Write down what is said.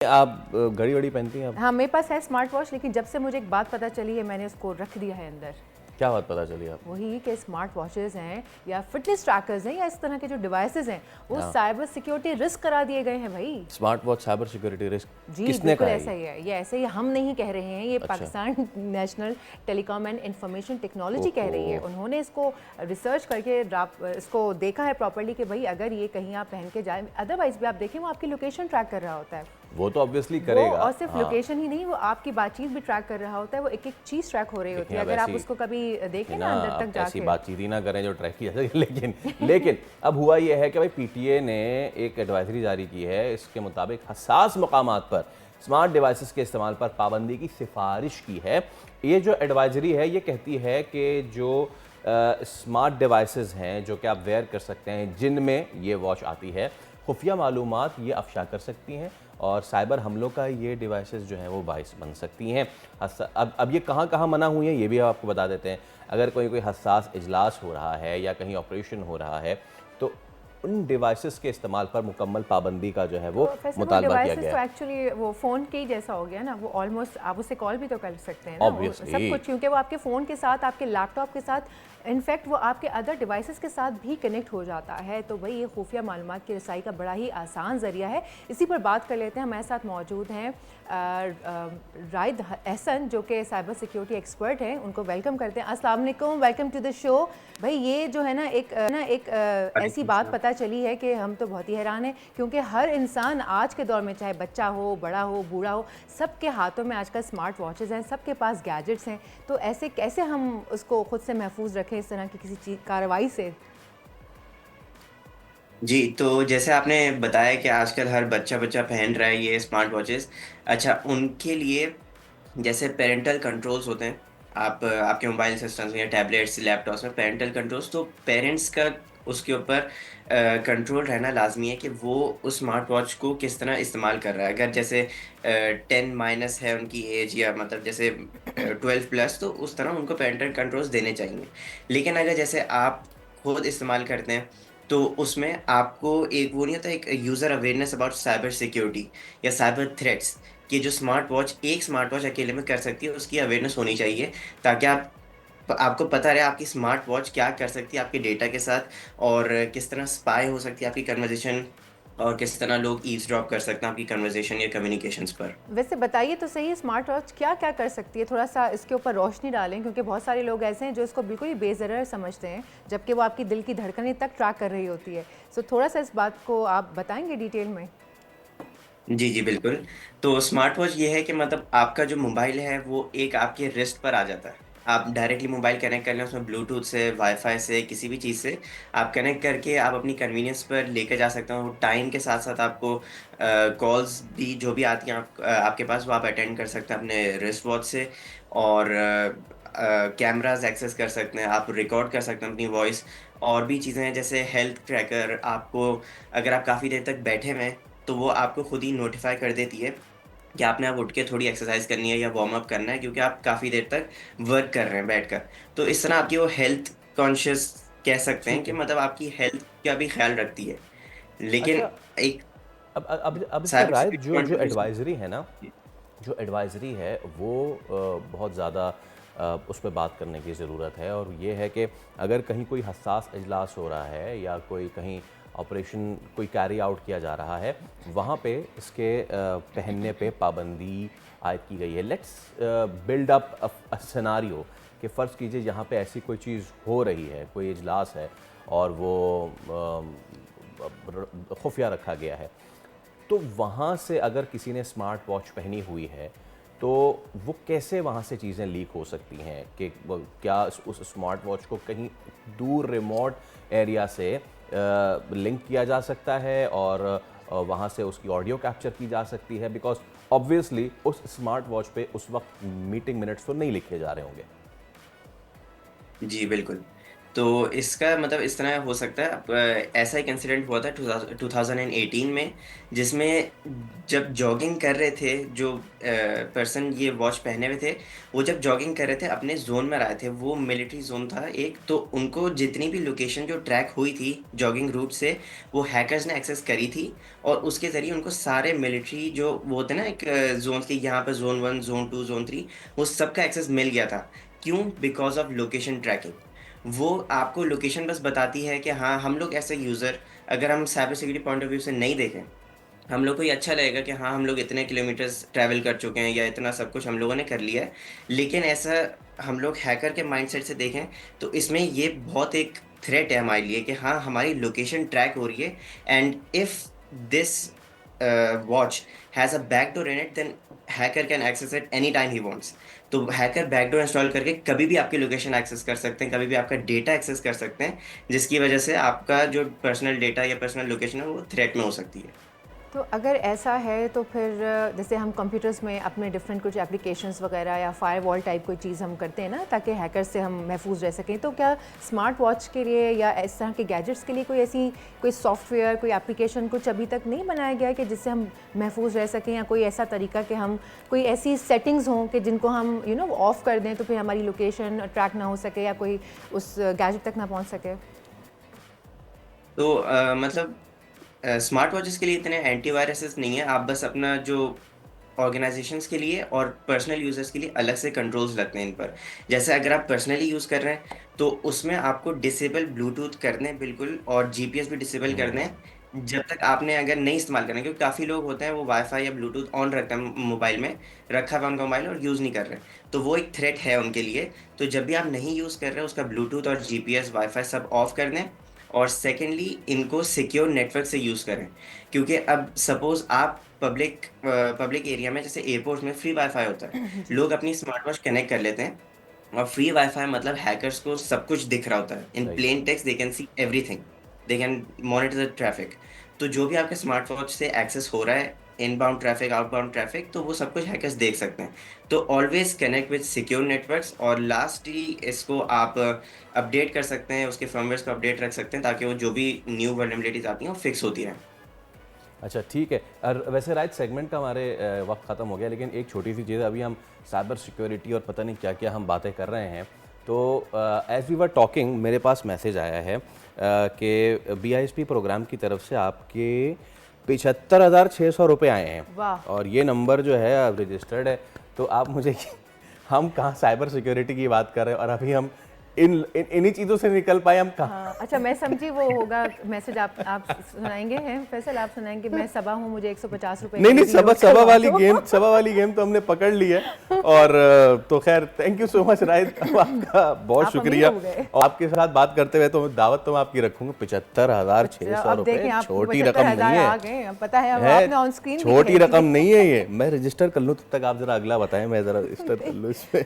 आप घड़ी वड़ी पहनती हैं आप? हाँ, मेरे पास है स्मार्ट वॉच, लेकिन जब से मुझे एक बात पता चली है मैंने उसको रख दिया है अंदर। क्या बात पता चली आपको? वही कि स्मार्ट वॉचेस हैं या फिटनेस ट्रैकर्स हैं या इस तरह के जो डिवाइसेस हैं वो हाँ। साइबर सिक्योरिटी रिस्क करा दिए गए हैं भाई। Smart watch cyber security risk जी किसने बिल्कुल कहा ऐसा ही है, ये ऐसे ही हम नहीं कह रहे हैं, ये अच्छा। Pakistan national telecom and information technology कह रही है। ओहो। उन्होंने इसको रिसर्च करके इसको देखा है प्रॉपर्ली कि भाई अगर ये कहीं आप पहन के जाए, अदरवाइज भी आप देखें वो आपकी लोकेशन ट्रैक कर रहा होता है। वो तो ऑब्वियसली वो करेगा। और सिर्फ हाँ। लोकेशन ही नहीं, वो आपकी बातचीत भी ट्रैक कर रहा होता है, वो एक एक चीज़ ट्रैक हो रही होती है। अब अगर आप ऐसी उसको कभी देखें ना ना अंदर तक आप ऐसी जाके। बातचीत ही ना करें जो ट्रैक की जा सके लेकिन अब हुआ ये है कि भाई पीटीए ने एक एडवाइजरी जारी की है। इसके मुताबिक हसास मकामात पर स्मार्ट डिवाइसेस के इस्तेमाल पर पाबंदी की सिफारिश की है। ये जो एडवाइजरी है ये कहती है कि जो स्मार्ट डिवाइसेस हैं जो कि आप वेयर कर सकते हैं, जिनमें ये वॉच आती है, खुफिया मालूमात ये अफशा कर सकती हैं और साइबर हमलों का ये डिवाइसेस जो हैं वो बाइस बन सकती हैं। अब ये कहाँ कहाँ मना हुई हैं ये भी आपको बता देते हैं। अगर कोई हसास इजलास हो रहा है या कहीं ऑपरेशन हो रहा है तो उन डिवाइसेस के इस्तेमाल पर मुकम्मल पाबंदी का जो है वो वैसे वो मुतालबा किया डिवाइसेस गया तो है। एक्चुअली वो फ़ोन के ही जैसा हो गया ना, वो ऑलमोस्ट आप उससे कॉल भी तो कर सकते हैं ना, वो सब ऑब्वियसली कुछ, क्योंकि वो आपके फ़ोन के साथ, आपके लैपटॉप के साथ, इनफैक्ट वो आपके अदर डिवाइसेस के साथ भी कनेक्ट हो जाता है। तो वही ये खुफिया मालूमात की रसाई का बड़ा ही आसान ज़रिया है। इसी पर बात कर लेते हैं। हमारे साथ मौजूद हैं राइद एहसन जो कि साइबर सिक्योरिटी एक्सपर्ट हैं, उनको वेलकम करते हैं। अस्सलाम वालेकुम, वेलकम टू द शो। भाई ये जो है ना एक ऐसी बात पता चली है कि हम तो बहुत ही हैरान हैं, क्योंकि हर इंसान आज के दौर में, चाहे बच्चा हो, बड़ा हो, बूढ़ा हो, सबके हाथों में आजकल स्मार्ट वॉचेस हैं, सबके पास गैजेट्स हैं। तो ऐसे कैसे हम उसको खुद से महफूज रखें इस तरह की किसी चीज़ कार्रवाई से? जी, तो जैसे आपने बताया कि आजकल हर बच्चा पहन रहा है ये स्मार्ट वॉचेस। अच्छा, उनके लिए जैसे पैरेंटल कंट्रोल्स होते हैं, आपके मोबाइल सिस्टम्स में या टैबलेट्स, लैपटॉप्स में पैरेंटल कंट्रोल्स, तो पेरेंट्स का उसके ऊपर कंट्रोल रहना लाज़मी है कि वो उस स्मार्ट वॉच को किस तरह इस्तेमाल कर रहा है। अगर जैसे 10 माइनस है उनकी एज, या मतलब जैसे 12 प्लस, तो उस तरह उनको पैरेंटल कंट्रोल्स देने चाहिए। लेकिन अगर जैसे आप खुद इस्तेमाल करते हैं, तो उसमें आपको एक वो नहीं होता, एक user awareness about cyber security या साइबर थ्रेट्स, कि जो एक स्मार्ट वॉच अकेले में कर सकती है, उसकी अवेयरनेस होनी चाहिए, ताकि आपको पता रहे आपकी स्मार्ट वॉच क्या कर सकती है आपके डेटा के साथ, और किस तरह स्पाई हो सकती है आपकी कन्वर्सेशन, और किस तरह लोग ईव्सड्रॉप कर सकते हैं आपकी कन्वर्सेशन या कम्युनिकेशंस पर। वैसे बताइए तो सही, स्मार्ट वॉच क्या क्या कर सकती है? थोड़ा सा इसके ऊपर रोशनी डालें, क्योंकि बहुत सारे लोग ऐसे हैं जो इसको बिल्कुल ही बेज़रर समझते हैं, जबकि वो आपकी दिल की धड़कनें तक ट्रैक कर रही होती है। सो थोड़ा सा इस बात को आप बताएंगे डिटेल में? जी, जी, बिल्कुल। तो स्मार्ट वॉच ये है कि मतलब आपका जो मोबाइल है वो एक आपके रिस्ट पर आ जाता है। आप डायरेक्टली मोबाइल कनेक्ट कर लें, उसमें ब्लूटूथ से, वाई-फाई से, किसी भी चीज़ से आप कनेक्ट करके आप अपनी कन्वीनियंस पर लेके जा सकते हो। टाइम के साथ-साथ आपको कॉल्स भी जो भी आती हैं आपके पास, वो आप अटेंड कर सकते हैं अपने रिस्ट वॉच से, और कैमराज़ एक्सेस कर सकते हैं, आप रिकॉर्ड कर सकते हैं अपनी वॉइस। और भी चीज़ें हैं जैसे हेल्थ ट्रैकर, आपको अगर आप काफ़ी देर तक बैठे हुए हैं, तो वो आपको खुद ही नोटिफ़ाई कर देती है कि आपने अब उठ के थोड़ी एक्सरसाइज़ करनी है या वार्म अप करना है, क्योंकि आप काफ़ी देर तक वर्क कर रहे हैं बैठकर। तो इस तरह आपकी वो हेल्थ कॉन्शियस कह सकते हैं ठीक कि है। मतलब आपकी हेल्थ का भी ख़्याल रखती है। लेकिन अच्छा, एक अब इस पर साइबर राय सिक्योरिटी जो पॉइंट जो ऑफ व्यू एडवाइजरी है ना, से। जो एडवाइजरी है वो बहुत ज़्यादा उस पर बात करने की ज़रूरत है। और ये है कि अगर कहीं कोई हसास इजलास हो रहा है या कोई कहीं ऑपरेशन कोई कैरी आउट किया जा रहा है, वहाँ पे इसके पहनने पे पाबंदी आयद की गई है। Let's build up a scenario कि फ़र्ज़ कीजिए यहाँ पे ऐसी कोई चीज़ हो रही है, कोई इजलास है और वो खुफिया रखा गया है, तो वहाँ से अगर किसी ने स्मार्ट वॉच पहनी हुई है तो वो कैसे वहाँ से चीज़ें लीक हो सकती हैं? कि क्या उस स्मार्ट वॉच को कहीं दूर रिमोट एरिया से लिंक किया जा सकता है और वहाँ से उसकी ऑडियो कैप्चर की जा सकती है? बिकॉज ऑब्वियसली उस स्मार्ट वॉच पे उस वक्त मीटिंग मिनट्स तो नहीं लिखे जा रहे होंगे। जी, बिल्कुल। तो इसका मतलब इस तरह हो सकता है। ऐसा एक इंसिडेंट हुआ था 2018 में, जिसमें जब जॉगिंग कर रहे थे जो पर्सन ये वॉच पहने हुए थे, वो जब जॉगिंग कर रहे थे अपने जोन में आए थे, वो मिलिट्री जोन था एक, तो उनको जितनी भी लोकेशन जो ट्रैक हुई थी जॉगिंग रूट से, वो हैकर्स ने एक्सेस करी थी। और उसके ज़रिए उनको सारे मिलिट्री जो वो होते हैं ना एक जोन के, यहाँ पे जोन 1, जोन 2, जोन 3, वो सबका एक्सेस मिल गया था। क्यों? Because of location tracking. वो आपको लोकेशन बस बताती है कि हाँ, हम लोग ऐसे यूज़र, अगर हम cyber security point of view से नहीं देखें, हम लोग को ये अच्छा लगेगा कि हाँ, हम लोग इतने किलोमीटर्स ट्रैवल कर चुके हैं या इतना सब कुछ हम लोगों ने कर लिया है। लेकिन ऐसा हम लोग हैकर के माइंडसेट से देखें तो इसमें ये बहुत एक थ्रेट है हमारे लिए कि हाँ, हमारी लोकेशन ट्रैक हो रही है, and if this watch has a backdoor in it, then hacker can access it any time he wants. तो हैकर बैकडोर इंस्टॉल करके कभी भी आपकी लोकेशन एक्सेस कर सकते हैं, कभी भी आपका डेटा एक्सेस कर सकते हैं, जिसकी वजह से आपका जो पर्सनल डेटा या पर्सनल लोकेशन है वो थ्रेट में हो सकती है। तो अगर ऐसा है तो फिर जैसे हम कंप्यूटर्स में अपने डिफरेंट कुछ एप्लीकेशंस वगैरह या फायरवॉल टाइप कोई चीज़ हम करते हैं ना, ताकि हैकर से हम महफूज रह सकें, तो क्या स्मार्ट वॉच के लिए या इस तरह के गैजेट्स के लिए कोई ऐसी कोई सॉफ्टवेयर, कोई एप्लीकेशन कुछ अभी तक नहीं बनाया गया है कि जिससे हम महफूज रह सकें, या कोई ऐसा तरीका कि हम कोई ऐसी सेटिंग्स हों कि जिनको हम ऑफ़ कर दें तो फिर हमारी लोकेशन ट्रैक ना हो सके या कोई उस गैजेट तक ना पहुँच सके? तो मतलब स्मार्ट वॉचेस के लिए इतने एंटीवायरसेस नहीं है। आप बस अपना जो ऑर्गेनाइजेशंस के लिए और पर्सनल यूजर्स के लिए अलग से कंट्रोल्स रखते हैं इन पर। जैसे अगर आप पर्सनली यूज़ कर रहे हैं तो उसमें आपको डिसेबल ब्लूटूथ करने हैं बिल्कुल, और जीपीएस भी डिसेबल करने हैं जब तक आपने अगर नहीं इस्तेमाल करना, क्योंकि काफ़ी लोग होते हैं वो वाईफाई या ब्लूटूथ ऑन रखते हैं मोबाइल में, रखा हुआ उनका मोबाइल और यूज़ नहीं कर रहे, तो वो एक थ्रेट है उनके लिए। तो जब भी आप नहीं यूज़ कर रहे उसका ब्लूटूथ और जीपीएस वाईफाई सब ऑफ कर दें। और सेकेंडली इनको सिक्योर नेटवर्क से यूज़ करें, क्योंकि अब सपोज़ आप पब्लिक एरिया में, जैसे एयरपोर्ट में फ्री वाईफाई होता है, लोग अपनी स्मार्ट वॉच कनेक्ट कर लेते हैं, और फ्री वाईफाई मतलब हैकर्स को सब कुछ दिख रहा होता है इन सही। Plain text, they can see everything, they can monitor the traffic. तो जो भी आपके स्मार्ट वॉच से एक्सेस हो रहा है, इनबाउंड ट्रैफिक, आउटबाउंड ट्रैफिक, तो वो सब कुछ हैकर्स देख सकते हैं। तो always connect with secure networks, और लास्टली इसको आप अपडेट कर सकते हैं, उसके फर्मवेयर को अपडेट रख सकते हैं, ताकि वो जो भी न्यू वल्नरेबिलिटीज आती हैं वो फिक्स होती रहें। अच्छा ठीक है। और वैसे राइट, सेगमेंट का हमारे वक्त ख़त्म हो गया, लेकिन एक छोटी सी चीज़, अभी हम साइबर सिक्योरिटी और पता नहीं क्या क्या हम बातें कर रहे हैं, तो एज वी वर टॉकिंग मेरे पास मैसेज आया है कि बीआईएसपी प्रोग्राम की तरफ से आपके 75,600 रुपये आए हैं। वाह। और ये नंबर जो है अब रजिस्टर्ड है। तो आप मुझे हम कहाँ साइबर सिक्योरिटी की बात कर रहे हैं और अभी हम इन्हीं चीज़ों से निकल पाए, हम कहाँ। हाँ, अच्छा मैं समझी वो होगा मैसेज आप सुनाएंगे हैं फैसल, आप सुनाएंगे मैं सबा हूँ, मुझे 150 रुपए नहीं सभा वाली गेम तो हमने पकड़ ली है। और तो खैर, थैंक यू सो मच राहिद, आपका बहुत आप शुक्रिया। अमीर हो गए। और आपके साथ बात करते हुए तो दावत तो मैं आपकी रखूंगा। 75,600 अब देखें रुपए आप छोटी रकम नहीं 75,000 आ है, गए, अब पता है, अब है आपने ऑन स्क्रीन छोटी रकम नहीं है ये। मैं रजिस्टर कर लूँ, तब तक आप जरा अगला बताएं, मैं जरा रजिस्टर कर लूँ इस पे।